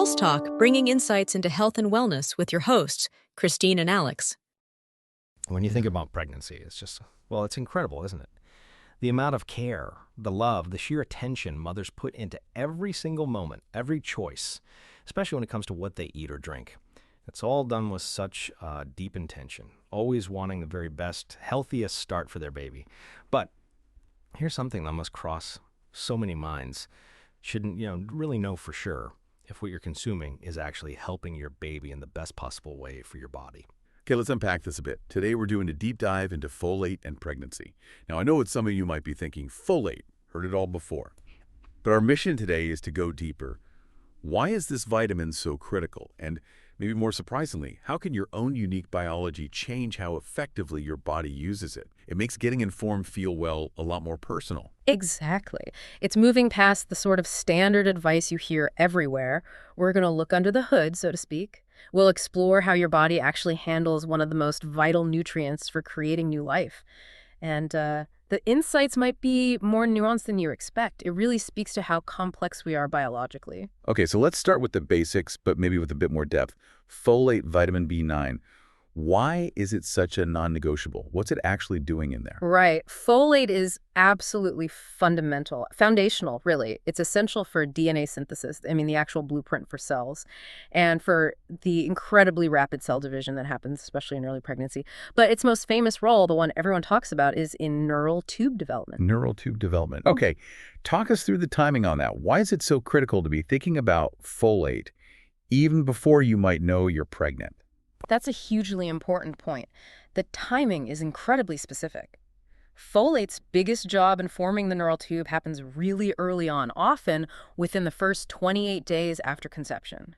Pulse Talk, bringing insights into health and wellness with your hosts, Christine and Alex. When you think about pregnancy, it's just, well, it's incredible, isn't it? The amount of care, the love, the sheer attention mothers put into every single moment, every choice, especially when it comes to what they eat or drink. It's all done with such deep intention, always wanting the very best, healthiest start for their baby. But here's something that must cross so many minds. Shouldn't, really know for sure if what you're consuming is actually helping your baby in the best possible way for your body. Okay, let's unpack this a bit. Today we're doing a deep dive into folate and pregnancy. Now, I know what some of you might be thinking, folate, heard it all before. But our mission today is to go deeper. Why is this vitamin so critical? And maybe more surprisingly, how can your own unique biology change how effectively your body uses it? It makes getting informed feel, well, a lot more personal. Exactly. It's moving past the sort of standard advice you hear everywhere. We're going to look under the hood, so to speak. We'll explore how your body actually handles one of the most vital nutrients for creating new life. And the insights might be more nuanced than you expect. It really speaks to how complex we are biologically. Okay, so let's start with the basics, but maybe with a bit more depth. Folate, vitamin B9. Why is it such a non-negotiable? What's it actually doing in there? Right. Folate is absolutely fundamental, foundational, really. It's essential for DNA synthesis, the actual blueprint for cells, and for the incredibly rapid cell division that happens, especially in early pregnancy. But its most famous role, the one everyone talks about, is in neural tube development. Neural tube development. Okay, talk us through the timing on that. Why is it so critical to be thinking about folate even before you might know you're pregnant? That's a hugely important point. The timing is incredibly specific. Folate's biggest job in forming the neural tube happens really early on, often within the first 28 days after conception.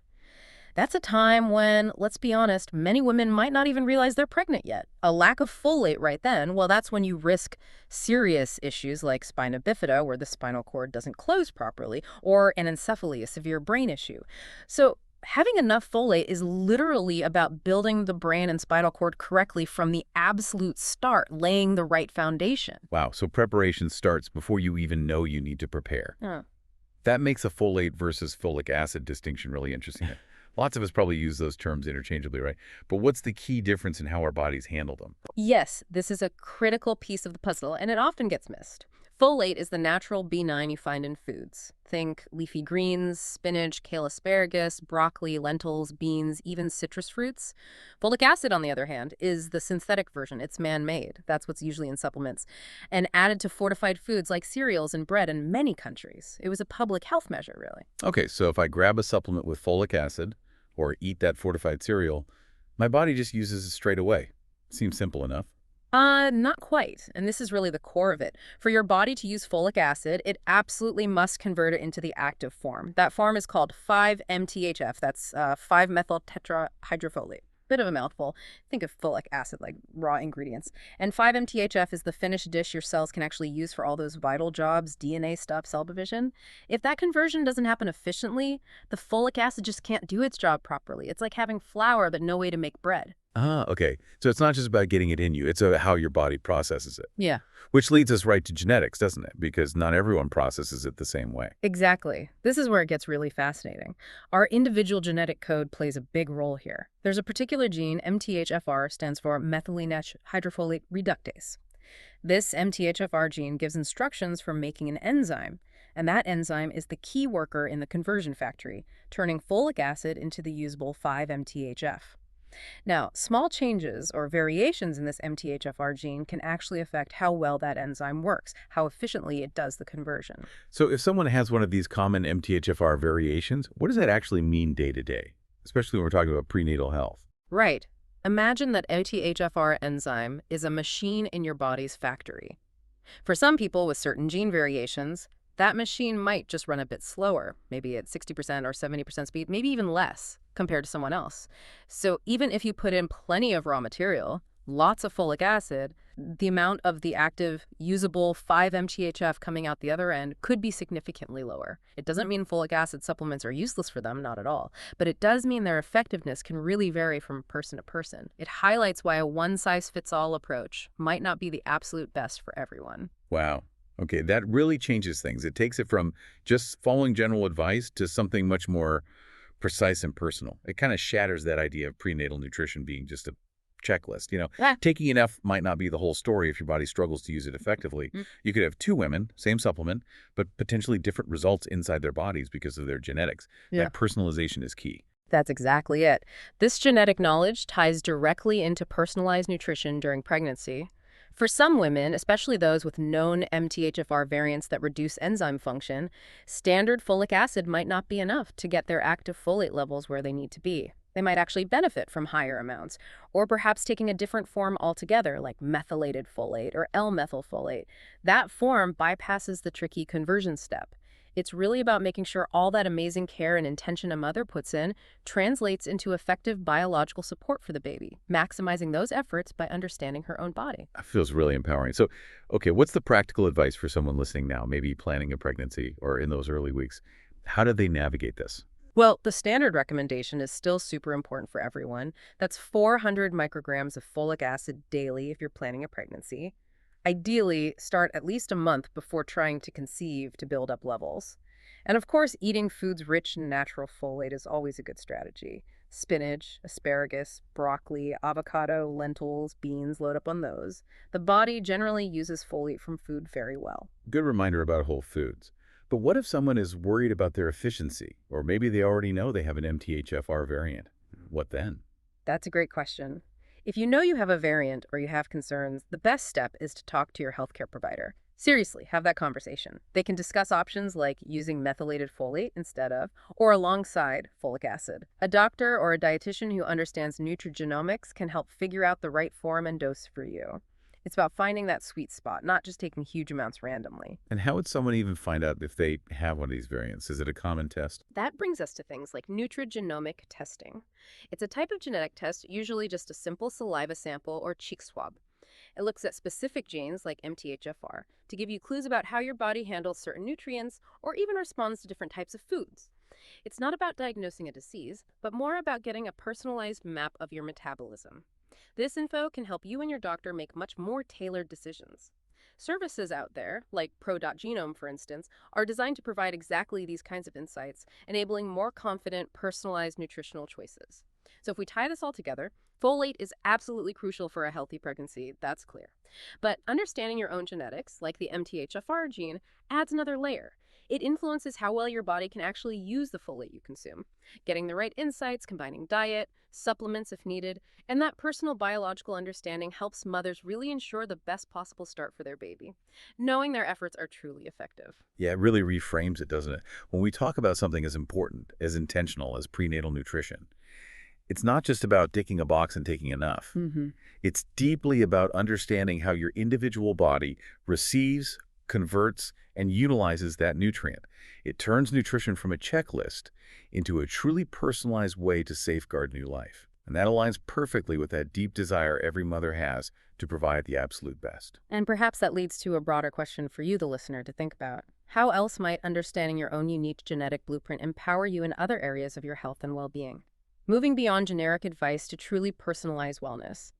That's a time when, let's be honest, many women might not even realize they're pregnant yet. A lack of folate right then, well, that's when you risk serious issues like spina bifida, where the spinal cord doesn't close properly, or anencephaly, a severe brain issue. So having enough folate is literally about building the brain and spinal cord correctly from the absolute start, laying the right foundation. Wow, so preparation starts before you even know you need to prepare. That makes a folate versus folic acid distinction really interesting. Lots of us probably use those terms interchangeably, right? But what's the key difference in how our bodies handle them? Yes, this is a critical piece of the puzzle, and it often gets missed. Folate is the natural B9 you find in foods. Think leafy greens, spinach, kale, asparagus, broccoli, lentils, beans, even citrus fruits. Folic acid, on the other hand, is the synthetic version. It's man-made. That's what's usually in supplements. And added to fortified foods like cereals and bread in many countries. It was a public health measure, really. Okay, so if I grab a supplement with folic acid or eat that fortified cereal, my body just uses it straight away. Seems simple enough. Not quite. And this is really the core of it. For your body to use folic acid, it absolutely must convert it into the active form. That form is called 5-MTHF. That's 5-methyl tetrahydrofolate. Bit of a mouthful. Think of folic acid like raw ingredients. And 5-MTHF is the finished dish your cells can actually use for all those vital jobs, DNA stuff, cell division. If that conversion doesn't happen efficiently, the folic acid just can't do its job properly. It's like having flour but no way to make bread. Ah, okay. So it's not just about getting it in you. It's about how your body processes it. Yeah. Which leads us right to genetics, doesn't it? Because not everyone processes it the same way. Exactly. This is where it gets really fascinating. Our individual genetic code plays a big role here. There's a particular gene, MTHFR, stands for methylene hydrofolate reductase. This MTHFR gene gives instructions for making an enzyme, and that enzyme is the key worker in the conversion factory, turning folic acid into the usable 5-MTHF. Now, small changes or variations in this MTHFR gene can actually affect how well that enzyme works, how efficiently it does the conversion. So if someone has one of these common MTHFR variations, what does that actually mean day to day, especially when we're talking about prenatal health? Right. Imagine that MTHFR enzyme is a machine in your body's factory. For some people with certain gene variations, that machine might just run a bit slower, maybe at 60% or 70% speed, maybe even less compared to someone else. So even if you put in plenty of raw material, lots of folic acid, the amount of the active, usable 5-MTHF coming out the other end could be significantly lower. It doesn't mean folic acid supplements are useless for them, not at all. But it does mean their effectiveness can really vary from person to person. It highlights why a one-size-fits-all approach might not be the absolute best for everyone. Wow. Okay, that really changes things. It takes it from just following general advice to something much more precise and personal. It kind of shatters that idea of prenatal nutrition being just a checklist. Ah. Taking enough might not be the whole story if your body struggles to use it effectively. You could have two women, same supplement, but potentially different results inside their bodies because of their genetics. Yeah. That personalization is key. That's exactly it. This genetic knowledge ties directly into personalized nutrition during pregnancy. For some women, especially those with known MTHFR variants that reduce enzyme function, standard folic acid might not be enough to get their active folate levels where they need to be. They might actually benefit from higher amounts, or perhaps taking a different form altogether, like methylated folate or L-methylfolate. That form bypasses the tricky conversion step. It's really about making sure all that amazing care and intention a mother puts in translates into effective biological support for the baby, maximizing those efforts by understanding her own body. That feels really empowering. So, okay, what's the practical advice for someone listening now, maybe planning a pregnancy or in those early weeks? How do they navigate this? Well, the standard recommendation is still super important for everyone. That's 400 micrograms of folic acid daily if you're planning a pregnancy. Ideally, start at least a month before trying to conceive to build up levels. And of course, eating foods rich in natural folate is always a good strategy. Spinach, asparagus, broccoli, avocado, lentils, beans, load up on those. The body generally uses folate from food very well. Good reminder about whole foods. But what if someone is worried about their efficiency, or maybe they already know they have an MTHFR variant? What then? That's a great question. If you know you have a variant or you have concerns, the best step is to talk to your healthcare provider. Seriously, have that conversation. They can discuss options like using methylated folate instead of, or alongside, folic acid. A doctor or a dietitian who understands nutrigenomics can help figure out the right form and dose for you. It's about finding that sweet spot, not just taking huge amounts randomly. And how would someone even find out if they have one of these variants? Is it a common test? That brings us to things like nutrigenomic testing. It's a type of genetic test, usually just a simple saliva sample or cheek swab. It looks at specific genes like MTHFR to give you clues about how your body handles certain nutrients or even responds to different types of foods. It's not about diagnosing a disease, but more about getting a personalized map of your metabolism. This info can help you and your doctor make much more tailored decisions. Services out there, like Pro.Genome for instance, are designed to provide exactly these kinds of insights, enabling more confident, personalized nutritional choices. So if we tie this all together, folate is absolutely crucial for a healthy pregnancy, that's clear. But understanding your own genetics, like the MTHFR gene, adds another layer. It influences how well your body can actually use the folate you consume. Getting the right insights, combining diet, supplements if needed, and that personal biological understanding helps mothers really ensure the best possible start for their baby, knowing their efforts are truly effective. Yeah, it really reframes it, doesn't it? When we talk about something as important, as intentional as prenatal nutrition, it's not just about ticking a box and taking enough. It's deeply about understanding how your individual body receives, converts, and utilizes that nutrient. It turns nutrition from a checklist into a truly personalized way to safeguard new life. And that aligns perfectly with that deep desire every mother has to provide the absolute best. And perhaps that leads to a broader question for you, the listener, to think about. How else might understanding your own unique genetic blueprint empower you in other areas of your health and well-being? Moving beyond generic advice to truly personalized wellness.